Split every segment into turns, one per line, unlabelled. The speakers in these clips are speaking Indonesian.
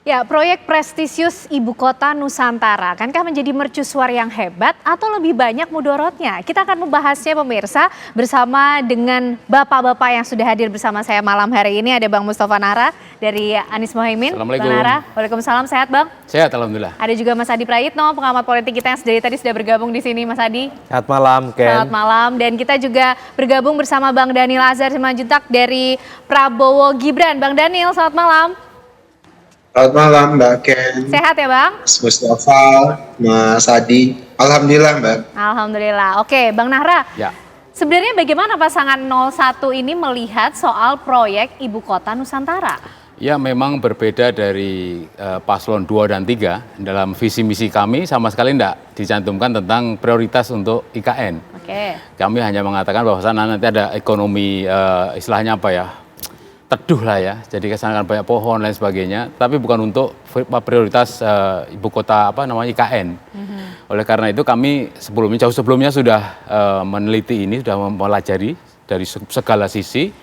Ya, proyek prestisius Ibu Kota Nusantara, akankah menjadi mercusuar yang hebat atau lebih banyak mudorotnya? Kita akan membahasnya pemirsa bersama dengan bapak-bapak yang sudah hadir bersama saya malam hari ini. Ada Bang Mustafa Nahra dari Anies Mohaimin.
Assalamualaikum.
Bang Nahra, waalaikumsalam, sehat Bang?
Sehat, alhamdulillah.
Ada juga Mas Adi Praitno, pengamat politik kita yang dari tadi sudah bergabung di sini, Mas Adi.
Selamat malam, Ken.
Selamat malam, dan kita juga bergabung bersama Bang Daniel Azhar Simanjuntak dari Prabowo Gibran. Bang Daniel, selamat malam.
Selamat malam Mbak Ken.
Sehat ya Bang?
Mas Mustafa, Mas Adi. Alhamdulillah Mbak.
Alhamdulillah. Oke, Bang Nahra.
Ya.
Sebenarnya bagaimana pasangan 01 ini melihat soal proyek Ibu Kota Nusantara?
Ya, memang berbeda dari paslon 2 dan 3. Dalam visi misi kami sama sekali tidak dicantumkan tentang prioritas untuk IKN.
Oke.
Kami hanya mengatakan bahwa nanti ada ekonomi istilahnya apa ya, teduh lah ya, jadi kesana kan banyak pohon dan lain sebagainya, tapi bukan untuk prioritas ibu kota IKN. Oleh karena itu kami jauh sebelumnya sudah meneliti ini, sudah mempelajari dari segala sisi,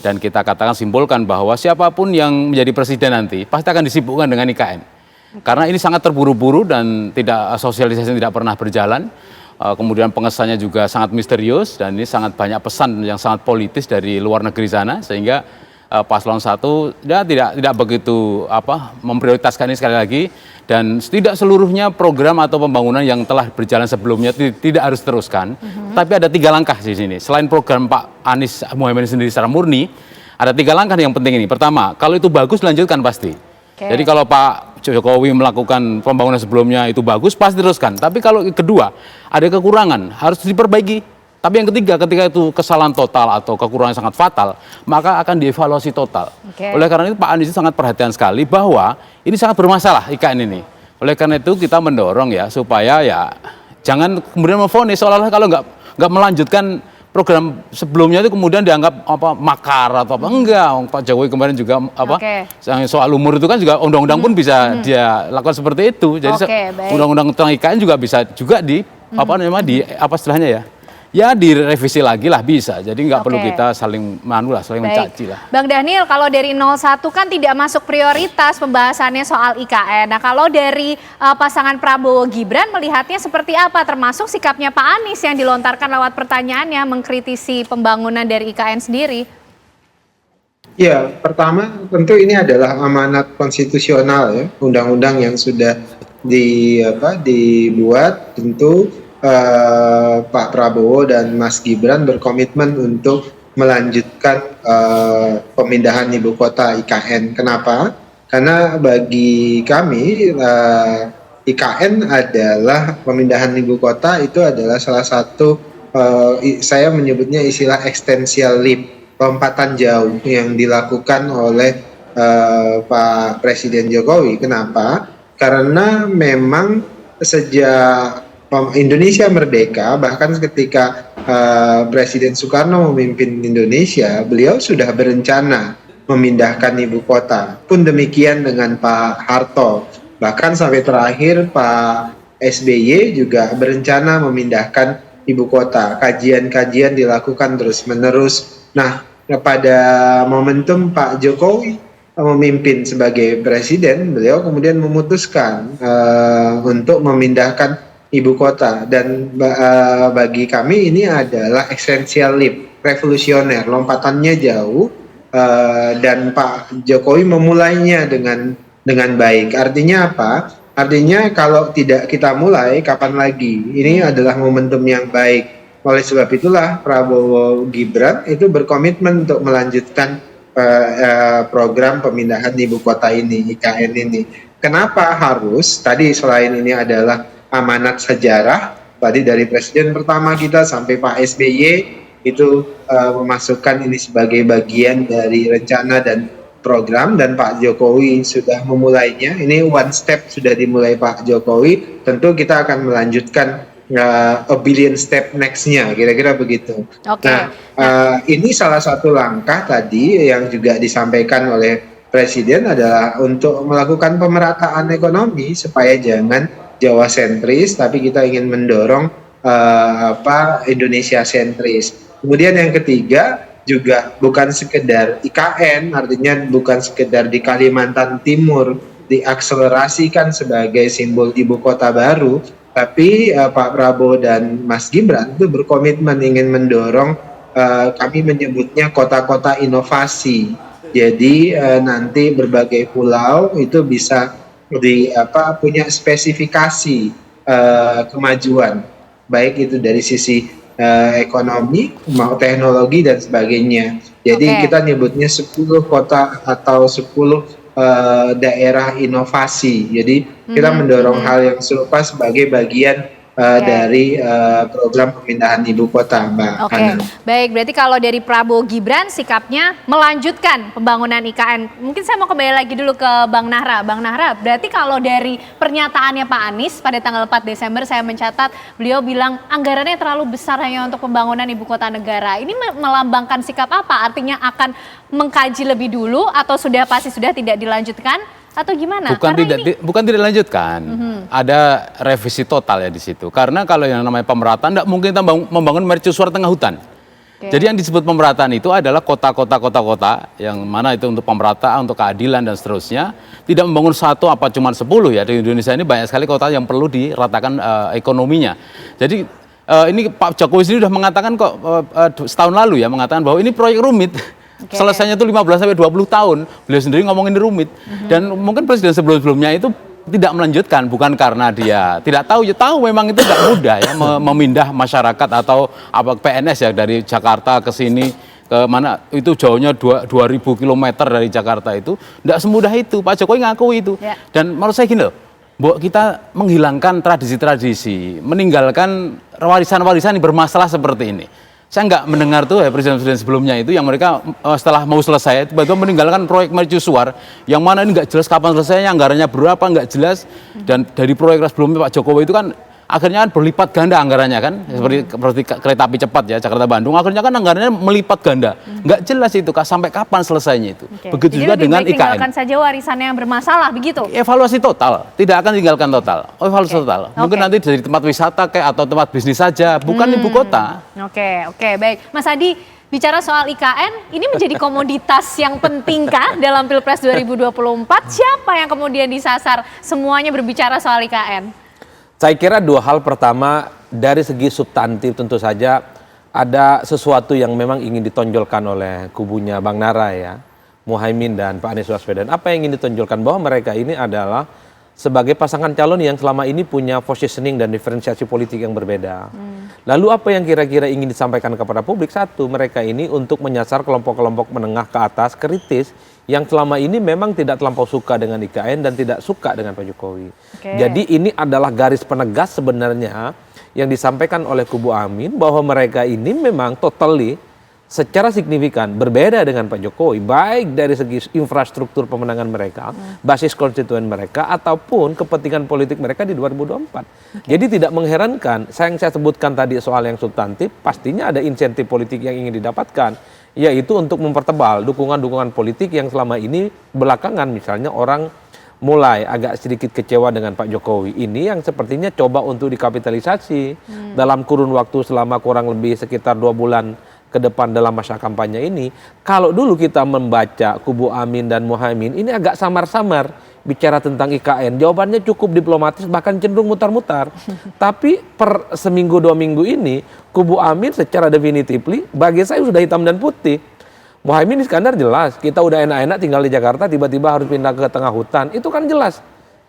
dan kita katakan simpulkan bahwa siapapun yang menjadi presiden nanti pasti akan disibukkan dengan IKN. Karena ini sangat terburu-buru dan sosialisasi tidak pernah berjalan. Kemudian pengesannya juga sangat misterius dan ini sangat banyak pesan yang sangat politis dari luar negeri sana, sehingga paslon 1 tidak begitu memprioritaskan ini sekali lagi, dan tidak seluruhnya program atau pembangunan yang telah berjalan sebelumnya tidak harus teruskan. Tapi ada 3 langkah di sini. Selain program Pak Anies Mohaimin sendiri secara murni, ada 3 langkah yang penting ini. Pertama, kalau itu bagus lanjutkan pasti. Jadi kalau Pak Jokowi melakukan pembangunan sebelumnya itu bagus, pasti teruskan. Tapi kalau kedua, ada kekurangan, harus diperbaiki. Tapi yang ketiga, ketika itu kesalahan total atau kekurangan sangat fatal, maka akan dievaluasi total. Oleh karena itu Pak Anies sangat perhatian sekali bahwa ini sangat bermasalah IKN ini. Oleh karena itu kita mendorong ya supaya ya jangan kemudian memvonis seolah-olah kalau nggak melanjutkan program sebelumnya itu kemudian dianggap makar atau apa. Enggak, Pak Jokowi kemarin juga soal umur itu kan juga undang-undang pun bisa dia lakukan seperti itu. Jadi undang-undang tentang IKN juga bisa juga istilahnya ya. Ya direvisi lagi lah bisa, jadi nggak perlu kita saling saling mencaci lah.
Bang Daniel, kalau dari 01 kan tidak masuk prioritas pembahasannya soal IKN. Nah kalau dari pasangan Prabowo Gibran melihatnya seperti apa, termasuk sikapnya Pak Anies yang dilontarkan lewat pertanyaannya mengkritisi pembangunan dari IKN sendiri?
Ya, pertama tentu ini adalah amanat konstitusional ya, undang-undang yang sudah dibuat tentu. Pak Prabowo dan Mas Gibran berkomitmen untuk melanjutkan pemindahan ibu kota IKN. Kenapa? Karena bagi kami IKN adalah pemindahan ibu kota itu adalah salah satu saya menyebutnya istilah extensial leap, lompatan jauh yang dilakukan oleh Pak Presiden Jokowi. Kenapa? Karena memang sejak Indonesia merdeka, bahkan ketika Presiden Soekarno memimpin Indonesia, beliau sudah berencana memindahkan ibu kota. Pun demikian dengan Pak Harto. Bahkan sampai terakhir Pak SBY juga berencana memindahkan ibu kota. Kajian-kajian dilakukan terus-menerus. Nah, pada momentum Pak Jokowi memimpin sebagai presiden, beliau kemudian memutuskan untuk memindahkan ibu kota, dan bagi kami ini adalah essential leap, revolusioner, lompatannya jauh, dan Pak Jokowi memulainya dengan baik. Artinya apa? Artinya kalau tidak kita mulai, kapan lagi? Ini adalah momentum yang baik. Oleh sebab itulah Prabowo Gibran itu berkomitmen untuk melanjutkan program pemindahan ibu kota ini, IKN ini. Kenapa harus? Tadi selain ini adalah amanat sejarah tadi dari presiden pertama kita sampai Pak SBY itu memasukkan ini sebagai bagian dari rencana dan program, dan Pak Jokowi sudah memulainya. Ini one step sudah dimulai Pak Jokowi, tentu kita akan melanjutkan a billion step next-nya, kira-kira begitu. Nah, ini salah satu langkah tadi yang juga disampaikan oleh presiden adalah untuk melakukan pemerataan ekonomi supaya jangan Jawa sentris, tapi kita ingin mendorong Indonesia sentris. Kemudian yang ketiga juga bukan sekedar IKN, artinya bukan sekedar di Kalimantan Timur diakselerasikan sebagai simbol ibu kota baru, tapi Pak Prabowo dan Mas Gibran itu berkomitmen ingin mendorong, kami menyebutnya kota-kota inovasi. Jadi nanti berbagai pulau itu bisa punya spesifikasi kemajuan, baik itu dari sisi ekonomi, mau teknologi dan sebagainya. Jadi kita nyebutnya 10 kota atau 10 daerah inovasi. Jadi kita mendorong hal yang serupa sebagai bagian dari program pemindahan ibu kota, Mbak Hana.
Baik, berarti kalau dari Prabowo Gibran sikapnya melanjutkan pembangunan IKN. Mungkin saya mau kembali lagi dulu ke Bang Nahra. Bang Nahra, berarti kalau dari pernyataannya Pak Anies pada tanggal 4 Desember saya mencatat beliau bilang anggarannya terlalu besar hanya untuk pembangunan ibu kota negara. Ini melambangkan sikap apa? Artinya akan mengkaji lebih dulu atau pasti sudah tidak dilanjutkan? Atau gimana?
Bukan tidak dilanjutkan. Ada revisi total ya di situ. Karena kalau yang namanya pemerataan tidak mungkin kita membangun mercusuar tengah hutan. Jadi yang disebut pemerataan itu adalah kota-kota yang mana itu untuk pemerataan, untuk keadilan dan seterusnya. Tidak membangun satu apa cuma 10 ya. Di Indonesia ini banyak sekali kota yang perlu diratakan ekonominya. Jadi ini Pak Jokowi sendiri sudah mengatakan kok setahun lalu ya, mengatakan bahwa ini proyek rumit. Selesainya itu 15 sampai 20 tahun. Beliau sendiri ngomongin rumit. Dan mungkin presiden sebelum-sebelumnya itu tidak melanjutkan, bukan karena dia tidak tahu, ya tahu memang itu tidak mudah ya memindah masyarakat atau PNS ya dari Jakarta ke sini ke mana itu jauhnya 2000 km dari Jakarta itu tidak semudah itu. Pak Jokowi ngaku itu. Dan menurut saya gini loh, bahwa kita menghilangkan tradisi-tradisi, meninggalkan warisan-warisan yang bermasalah seperti ini. Saya nggak mendengar tuh ya presiden-presiden sebelumnya itu yang mereka setelah mau selesai tiba-tiba meninggalkan proyek mercusuar yang mana ini nggak jelas kapan selesainya, anggarannya berapa nggak jelas, dan dari proyek sebelumnya Pak Jokowi itu kan akhirnya kan berlipat ganda anggarannya kan, seperti kereta api cepat ya Jakarta Bandung, akhirnya kan anggarannya melipat ganda, nggak jelas itu sampai kapan selesainya itu. Begitu
jadi
juga dengan IKN.
Tinggalkan saja warisannya yang bermasalah begitu.
Evaluasi total, tidak akan tinggalkan total. Evaluasi total. Mungkin nanti dari tempat wisata kayak atau tempat bisnis saja, bukan ibu kota.
Oke, baik. Mas Adi, bicara soal IKN, ini menjadi komoditas yang pentingkah dalam Pilpres 2024? Siapa yang kemudian disasar semuanya berbicara soal IKN?
Saya kira dua hal. Pertama, dari segi substantif tentu saja ada sesuatu yang memang ingin ditonjolkan oleh kubunya Bang Nara ya, Muhaimin dan Pak Anies Baswedan. Apa yang ingin ditonjolkan? Bahwa mereka ini adalah sebagai pasangan calon yang selama ini punya positioning dan diferensiasi politik yang berbeda. Lalu apa yang kira-kira ingin disampaikan kepada publik? Satu, mereka ini untuk menyasar kelompok-kelompok menengah ke atas kritis yang selama ini memang tidak terlampau suka dengan IKN dan tidak suka dengan Pak Jokowi. Jadi ini adalah garis penegas sebenarnya yang disampaikan oleh kubu Amin bahwa mereka ini memang totally secara signifikan berbeda dengan Pak Jokowi, baik dari segi infrastruktur pemenangan mereka, basis konstituen mereka, ataupun kepentingan politik mereka di 2024. Jadi tidak mengherankan, yang saya sebutkan tadi soal yang substantif, pastinya ada insentif politik yang ingin didapatkan, yaitu untuk mempertebal dukungan-dukungan politik yang selama ini belakangan misalnya orang mulai agak sedikit kecewa dengan Pak Jokowi ini yang sepertinya coba untuk dikapitalisasi dalam kurun waktu selama kurang lebih sekitar 2 bulan ke depan dalam masa kampanye ini. Kalau dulu kita membaca kubu Amin dan Muhaimin ini agak samar-samar bicara tentang IKN, jawabannya cukup diplomatis bahkan cenderung mutar-mutar. Tapi per seminggu 2 minggu ini kubu Amin secara definitively bagi saya sudah hitam dan putih. Muhaimin Iskandar jelas, kita udah enak-enak tinggal di Jakarta tiba-tiba harus pindah ke tengah hutan, itu kan jelas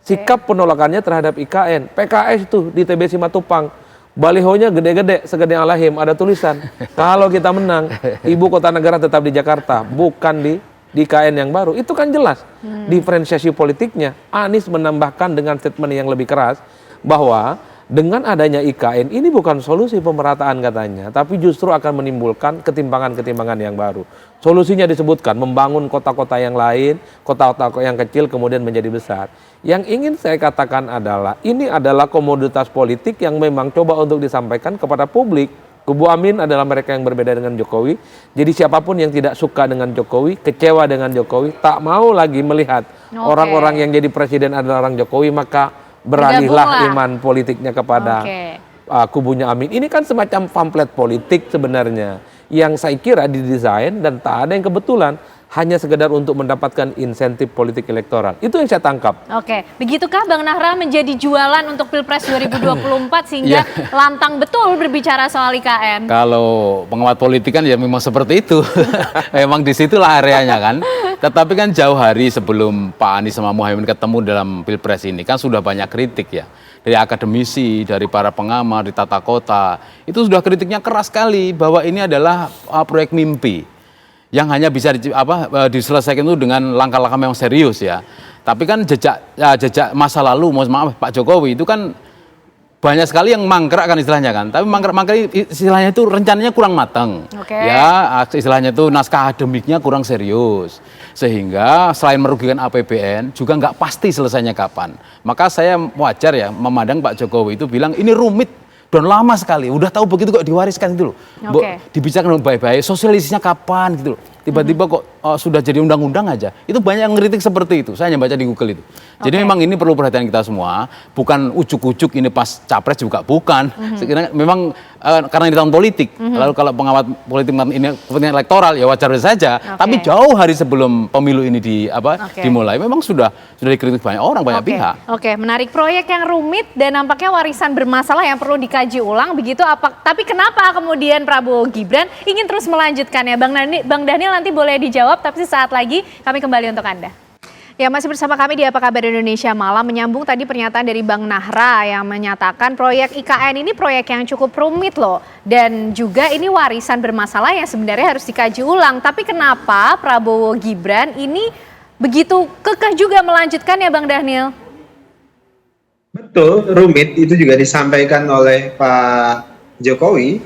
sikap penolakannya terhadap IKN. PKS tuh di TB Simatupang, balihonya gede-gede, segede Alahim, ada tulisan, kalau kita menang, ibu kota negara tetap di Jakarta, bukan di IKN yang baru. Itu kan jelas diferensiasi politiknya. Anies menambahkan dengan statement yang lebih keras, bahwa dengan adanya IKN ini bukan solusi pemerataan katanya, tapi justru akan menimbulkan ketimpangan-ketimpangan yang baru. Solusinya disebutkan, membangun kota-kota yang lain, kota-kota yang kecil kemudian menjadi besar. Yang ingin saya katakan adalah, ini adalah komoditas politik yang memang coba untuk disampaikan kepada publik. Kubu Amin adalah mereka yang berbeda dengan Jokowi. Jadi siapapun yang tidak suka dengan Jokowi, kecewa dengan Jokowi, tak mau lagi melihat orang-orang yang jadi presiden adalah orang Jokowi, maka beralihlah iman politiknya kepada kubunya Amin. Ini kan semacam pamflet politik sebenarnya, yang saya kira didesain dan tak ada yang kebetulan. hanya sekedar untuk mendapatkan insentif politik elektoral. Itu yang saya tangkap.
Oke, begitukah Bang Nahra menjadi jualan untuk Pilpres 2024 sehingga lantang betul berbicara soal IKN?
Kalau pengamat politik kan ya memang seperti itu. Memang disitulah areanya kan. Tetapi kan jauh hari sebelum Pak Anies sama Muhaimin ketemu dalam Pilpres ini kan sudah banyak kritik ya. Dari akademisi, dari para pengamat, di tata kota. Itu sudah kritiknya keras sekali bahwa ini adalah proyek mimpi yang hanya bisa diselesaikan itu dengan langkah-langkah memang serius ya. Tapi kan jejak masa lalu, maaf Pak Jokowi itu kan banyak sekali yang mangkrak kan istilahnya kan. Tapi mangkrak istilahnya itu rencananya kurang matang. Ya, istilahnya itu naskah akademiknya kurang serius. Sehingga selain merugikan APBN juga nggak pasti selesainya kapan. Maka saya wajar ya memandang Pak Jokowi itu bilang ini rumit dan lama sekali, udah tahu begitu kok diwariskan gitu loh. Dibicarakan baik-baik, sosialisasinya kapan gitu loh. Tiba-tiba kok sudah jadi undang-undang aja. Itu banyak yang ngeritik seperti itu. Saya hanya baca di Google itu. Jadi memang ini perlu perhatian kita semua. Bukan ujuk-ujuk ini pas capres juga bukan. Sekiranya memang karena ini tahun politik. Lalu kalau pengamat politik ini kepentingan elektoral ya wajar saja. Tapi jauh hari sebelum pemilu ini dimulai, memang sudah dikritik banyak orang, banyak pihak.
Oke, menarik. Proyek yang rumit dan nampaknya warisan bermasalah yang perlu dikaji ulang begitu. Tapi kenapa kemudian Prabowo Gibran ingin terus melanjutkannya? Bang Daniel nanti boleh dijawab, tapi sesaat lagi kami kembali untuk Anda. Ya, masih bersama kami di Apa Kabar Indonesia Malam, menyambung tadi pernyataan dari Bang Nahra yang menyatakan proyek IKN ini proyek yang cukup rumit loh. Dan juga ini warisan bermasalah yang sebenarnya harus dikaji ulang. Tapi kenapa Prabowo Gibran ini begitu kekeh juga melanjutkannya, Bang Daniel?
Betul, rumit itu juga disampaikan oleh Pak Jokowi.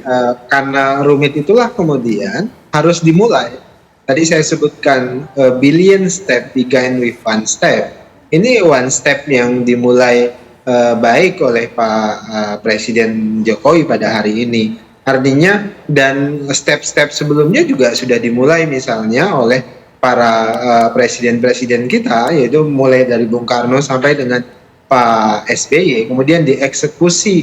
Karena rumit itulah kemudian harus dimulai. Tadi saya sebutkan billion step began with one step. Ini one step yang dimulai baik oleh Pak Presiden Jokowi pada hari ini. Artinya dan step-step sebelumnya juga sudah dimulai misalnya oleh para presiden-presiden kita, yaitu mulai dari Bung Karno sampai dengan Pak SBY, kemudian dieksekusi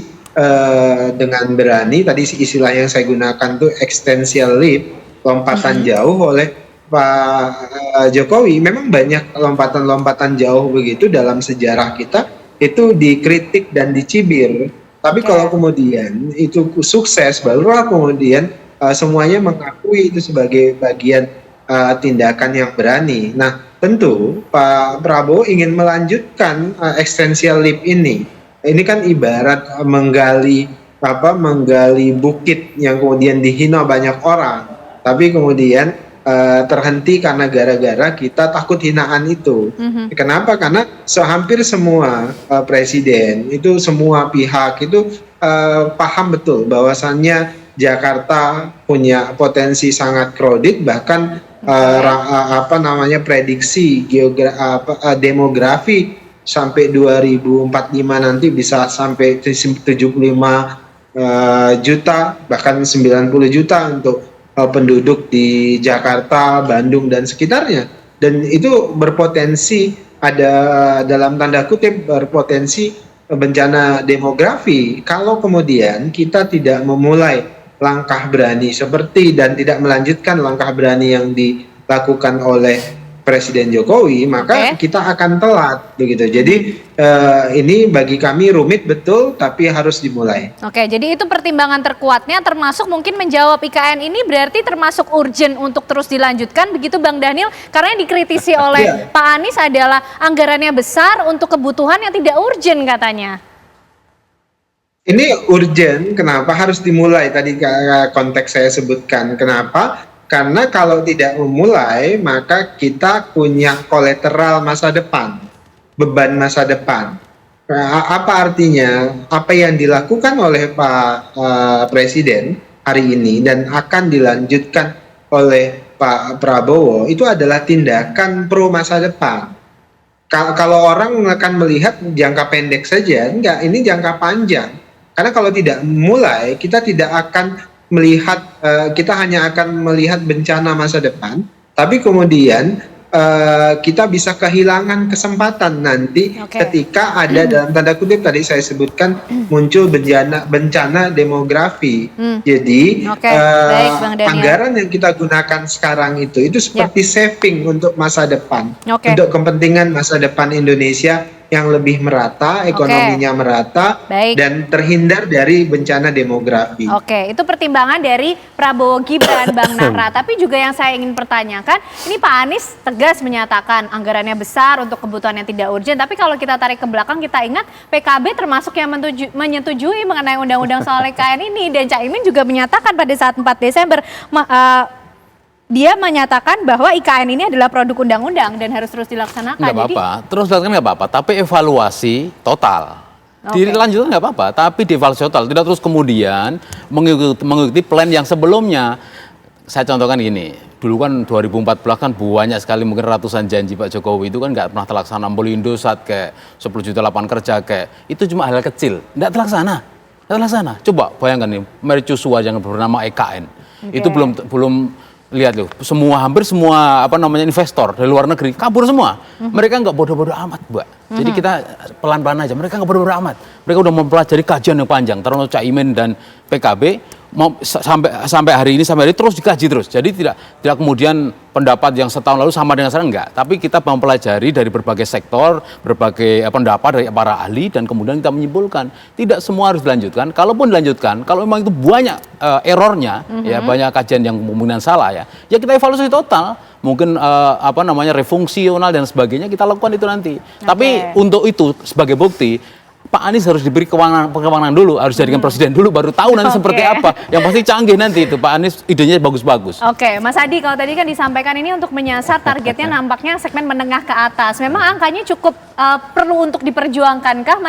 dengan berani. Tadi istilah yang saya gunakan tuh extensial leap, lompatan jauh oleh Pak Jokowi. Memang banyak lompatan-lompatan jauh begitu dalam sejarah kita, itu dikritik dan dicibir. Tapi kalau kemudian itu sukses, barulah kemudian semuanya mengakui itu sebagai bagian tindakan yang berani. Nah, tentu Pak Prabowo ingin melanjutkan extensial leap ini. Ini kan ibarat menggali bukit yang kemudian dihina banyak orang. Tapi kemudian terhenti karena gara-gara kita takut hinaan itu. Kenapa? Karena hampir semua presiden itu, semua pihak itu paham betul bahwasannya Jakarta punya potensi sangat crowded, bahkan prediksi demografi sampai 2045 nanti bisa sampai 75 juta, bahkan 90 juta untuk penduduk di Jakarta, Bandung dan sekitarnya. Dan itu berpotensi dalam tanda kutip berpotensi bencana demografi kalau kemudian kita tidak memulai langkah berani dan tidak melanjutkan langkah berani yang dilakukan oleh Presiden Jokowi, maka kita akan telat begitu. Jadi ini bagi kami rumit betul, tapi harus dimulai.
Oke, jadi itu pertimbangan terkuatnya, termasuk mungkin menjawab IKN ini berarti termasuk urgent untuk terus dilanjutkan begitu, Bang Daniel, karena yang dikritisi oleh Pak Anies adalah anggarannya besar untuk kebutuhan yang tidak urgent katanya.
Ini urgent, kenapa harus dimulai? Tadi konteks saya sebutkan. Kenapa? Karena kalau tidak memulai, maka kita punya kolateral masa depan, beban masa depan. Apa artinya? Apa yang dilakukan oleh Pak Presiden hari ini dan akan dilanjutkan oleh Pak Prabowo itu adalah tindakan pro masa depan. Kalau orang akan melihat jangka pendek saja, enggak, ini jangka panjang. Karena kalau tidak mulai, kita tidak akan melihat, kita hanya akan melihat bencana masa depan, tapi kemudian kita bisa kehilangan kesempatan nanti ketika ada dalam tanda kutip tadi saya sebutkan muncul bencana demografi. Jadi
Baik, Bang Daniel.
anggaran yang kita gunakan sekarang itu seperti saving untuk masa depan, untuk kepentingan masa depan Indonesia yang lebih merata, ekonominya merata, dan terhindar dari bencana demografi.
Oke, itu pertimbangan dari Prabowo Gibran, Bang Nara. Tapi juga yang saya ingin pertanyakan, ini Pak Anies tegas menyatakan anggarannya besar untuk kebutuhan yang tidak urgent. Tapi kalau kita tarik ke belakang, kita ingat PKB termasuk yang menyetujui mengenai undang-undang soal IKN ini. Dan Caimin juga menyatakan pada saat 4 Desember, dia menyatakan bahwa IKN ini adalah produk undang-undang dan harus terus dilaksanakan.
Nggak apa-apa, terus dilaksanakan nggak apa-apa, tapi evaluasi total. Dilanjutkan nggak apa-apa, tapi dievaluasi total. Tidak terus kemudian mengikuti plan yang sebelumnya. Saya contohkan gini, dulu kan 2014 kan banyak sekali mungkin ratusan janji Pak Jokowi itu kan nggak pernah terlaksana. Indosat kayak 10 juta lapangan kerja kayak, itu cuma hal kecil, nggak terlaksana. Coba bayangkan nih, mercusuar yang bernama EKN, itu belum lihat loh, hampir semua investor dari luar negeri kabur semua. Mereka nggak bodoh-bodoh amat, Mbak. Jadi kita pelan-pelan aja. Mereka nggak bodoh-bodoh amat. Mereka udah mempelajari kajian yang panjang. Terus Caimin dan PKB sampai hari ini terus dikaji terus. Jadi tidak kemudian pendapat yang setahun lalu sama dengan sekarang enggak. Tapi kita mempelajari dari berbagai sektor, berbagai pendapat dari para ahli dan kemudian kita menyimpulkan tidak semua harus dilanjutkan. Kalaupun dilanjutkan, kalau memang itu banyak errornya, ya banyak kajian yang kemungkinan salah ya kita evaluasi total. Mungkin refungsional dan sebagainya kita lakukan itu nanti. Tapi untuk itu sebagai bukti Pak Anies harus diberi kewenangan dulu, harus jadikan presiden dulu, baru tahu nanti seperti apa. Yang pasti canggih nanti itu Pak Anies, idenya bagus-bagus.
Oke, Mas Adi, kalau tadi kan disampaikan ini untuk menyasar targetnya nampaknya segmen menengah ke atas. Memang angkanya cukup perlu untuk diperjuangkankah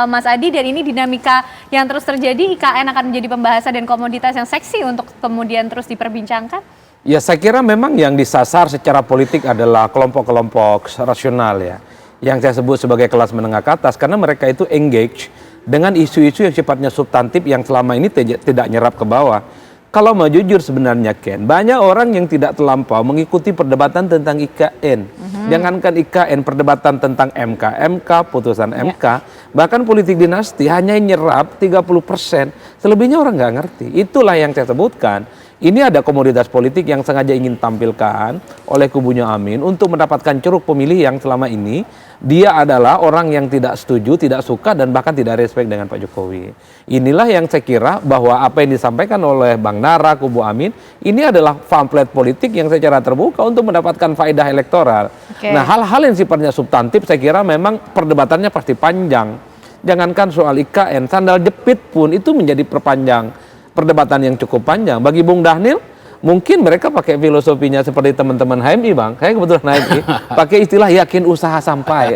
Mas Adi, dan ini dinamika yang terus terjadi, IKN akan menjadi pembahasan dan komoditas yang seksi untuk kemudian terus diperbincangkan?
Ya, saya kira memang yang disasar secara politik adalah kelompok-kelompok rasional ya, yang saya sebut sebagai kelas menengah ke atas, karena mereka itu engage dengan isu-isu yang sifatnya substantif yang selama ini tidak nyerap ke bawah. Kalau mau jujur sebenarnya Ken, banyak orang yang tidak terlampau mengikuti perdebatan tentang IKN. Jangankan IKN, perdebatan tentang MK, putusan MK, bahkan politik dinasti hanya nyerap 30%, selebihnya orang nggak ngerti. Itulah yang saya sebutkan. Ini ada komoditas politik yang sengaja ingin tampilkan oleh kubunya Amin untuk mendapatkan ceruk pemilih yang selama ini dia adalah orang yang tidak setuju, tidak suka, dan bahkan tidak respect dengan Pak Jokowi. Inilah yang saya kira bahwa apa yang disampaikan oleh Bang Nara, kubu Amin, ini adalah pamflet politik yang secara terbuka untuk mendapatkan faedah elektoral. Nah, hal-hal yang sifatnya substantif saya kira memang perdebatannya pasti panjang. Jangankan soal IKN, sandal jepit pun itu menjadi perdebatan yang cukup panjang. Bagi Bung Dhanil, mungkin mereka pakai filosofinya seperti teman-teman HMI, Bang. Saya kebetulan HMI, pakai istilah yakin usaha sampai.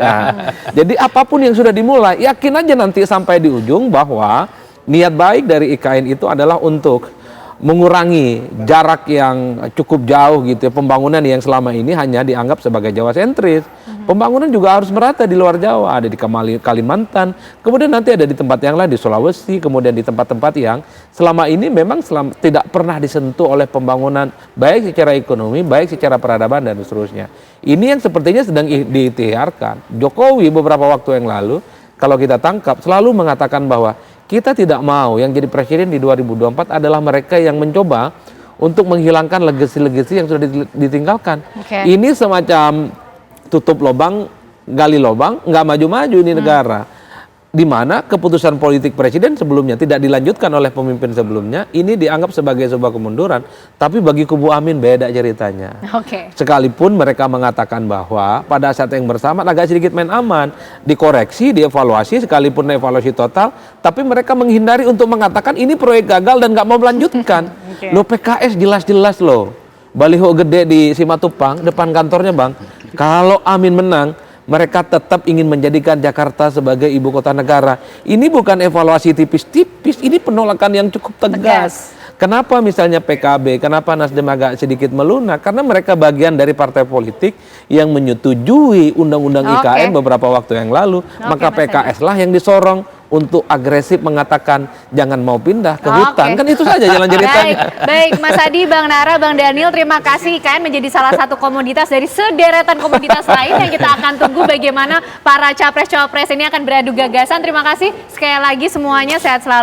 Jadi apapun yang sudah dimulai, yakin aja nanti sampai di ujung bahwa niat baik dari IKN itu adalah untuk mengurangi jarak yang cukup jauh gitu ya, pembangunan yang selama ini hanya dianggap sebagai Jawa sentris. Pembangunan juga harus merata di luar Jawa, ada di Kalimantan, kemudian nanti ada di tempat yang lain di Sulawesi, kemudian di tempat-tempat yang selama ini memang tidak pernah disentuh oleh pembangunan baik secara ekonomi, baik secara peradaban dan seterusnya. Ini yang sepertinya sedang diikhtiarkan. Jokowi beberapa waktu yang lalu kalau kita tangkap selalu mengatakan bahwa kita tidak mau yang jadi presiden di 2024 adalah mereka yang mencoba untuk menghilangkan legasi-legasi yang sudah ditinggalkan. Ini semacam tutup lubang, gali lubang, nggak maju-maju ini negara. Di mana keputusan politik presiden sebelumnya tidak dilanjutkan oleh pemimpin sebelumnya, ini dianggap sebagai sebuah kemunduran. Tapi bagi kubu Amin beda ceritanya. Sekalipun mereka mengatakan bahwa pada saat yang bersamaan agak sedikit main aman, dikoreksi, dievaluasi, sekalipun evaluasi total, tapi mereka menghindari untuk mengatakan ini proyek gagal dan nggak mau melanjutkan. Loh, PKS jelas-jelas loh, baliho gede di Simatupang, depan kantornya Bang, kalau Amin menang, mereka tetap ingin menjadikan Jakarta sebagai ibu kota negara. Ini bukan evaluasi tipis-tipis, ini penolakan yang cukup tegas. Kenapa misalnya PKB, kenapa Nasdem agak sedikit melunak? Karena mereka bagian dari partai politik yang menyetujui undang-undang IKN beberapa waktu yang lalu. Maka PKS lah yang disorong, untuk agresif mengatakan jangan mau pindah ke
Oke.
hutan. Kan itu saja jalan ceritanya.
Baik, Mas Adi, Bang Nara, Bang Daniel, terima kasih. IKN menjadi salah satu komoditas dari sederetan komoditas lain yang kita akan tunggu bagaimana para capres-cawapres ini akan beradu gagasan. Terima kasih sekali lagi semuanya, sehat selalu.